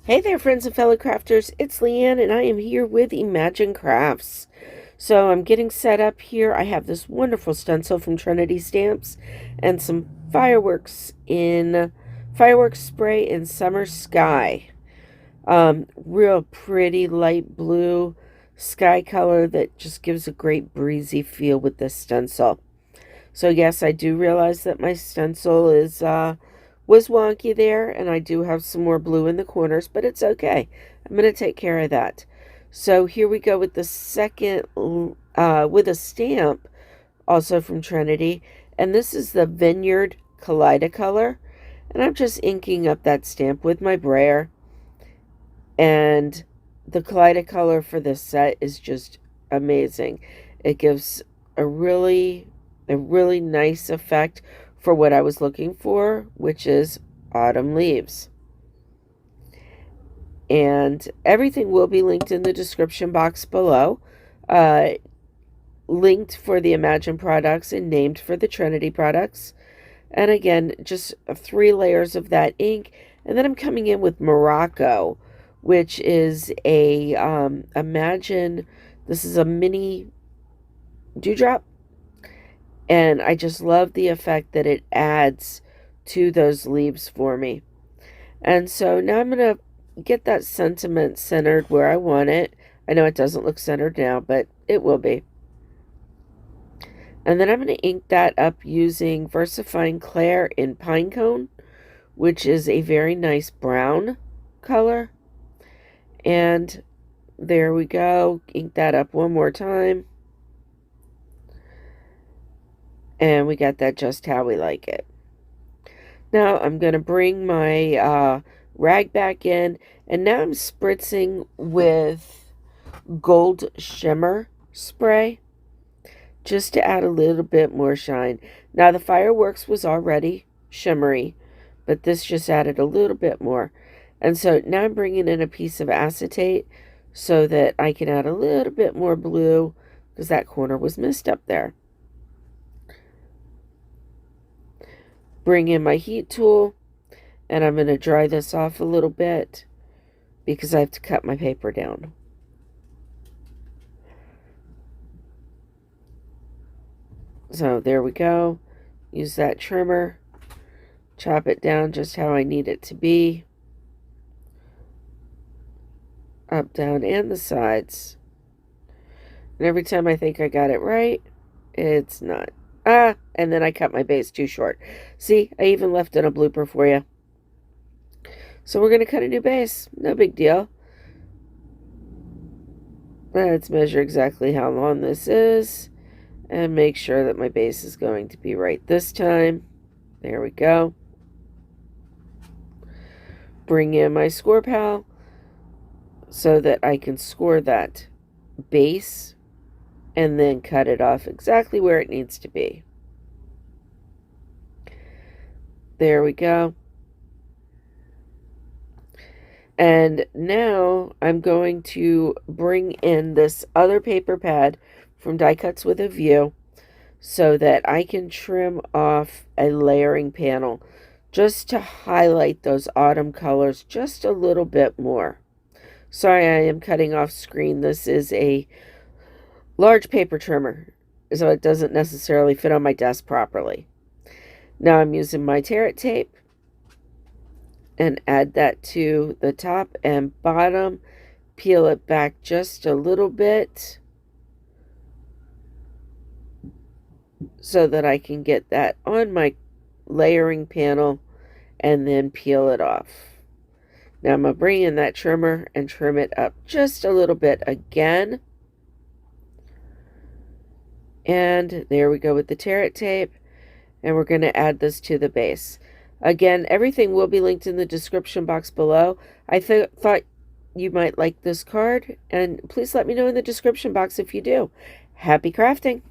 Hey there, friends and fellow crafters. It's LeeAnn, and I am here with Imagine Crafts. So I'm getting set up here. I have this wonderful stencil from Trinity Stamps and some fireworks spray in Summer Sky. Real pretty light blue sky color that just gives a great breezy feel with this stencil. So yes, I do realize that my stencil was wonky there, and I do have some more blue in the corners, but it's okay. I'm going to take care of that. So here we go with the second, with a stamp, also from Trinity, and this is the Vineyard Kaleidacolor, and I'm just inking up that stamp with my brayer, and the Kaleidacolor for this set is just amazing. It gives a really nice effect for what I was looking for, which is autumn leaves. And everything will be linked in the description box below. Linked for the Imagine products and named for the Trinity products. And again, just 3 layers of that ink. And then I'm coming in with Morocco, which is a Imagine, this is a mini dewdrop. And I just love the effect that it adds to those leaves for me. And so now I'm going to get that sentiment centered where I want it. I know it doesn't look centered now, but it will be. And then I'm going to ink that up using VersaFine Clair in Pinecone, which is a very nice brown color. And there we go. Ink that up one more time. And we got that just how we like it. Now I'm going to bring my rag back in, and now I'm spritzing with gold shimmer spray just to add a little bit more shine. Now the fireworks was already shimmery, but this just added a little bit more. And so now I'm bringing in a piece of acetate so that I can add a little bit more blue because that corner was missed up there. Bring in my heat tool, and I'm going to dry this off a little bit because I have to cut my paper down. So there we go. Use that trimmer, chop it down just how I need it to be. Up, down, and the sides. And every time I think I got it right, it's not. And then I cut my base too short. See, I even left in a blooper for you. So we're going to cut a new base. No big deal. Let's measure exactly how long this is and make sure that my base is going to be right this time. There we go. Bring in my score pal so that I can score that base and then cut it off exactly where it needs to be. There we go. And now I'm going to bring in this other paper pad from Die Cuts with a View so that I can trim off a layering panel just to highlight those autumn colors just a little bit more. Sorry, I am cutting off screen. This is a large paper trimmer, so it doesn't necessarily fit on my desk properly. Now I'm using my tear it tape and add that to the top and bottom. Peel it back just a little bit so that I can get that on my layering panel and then peel it off. Now I'm going to bring in that trimmer and trim it up just a little bit again. And there we go with the tear it tape. And we're going to add this to the base. Again, everything will be linked in the description box below. I thought you might like this card, and please let me know in the description box if you do. Happy crafting!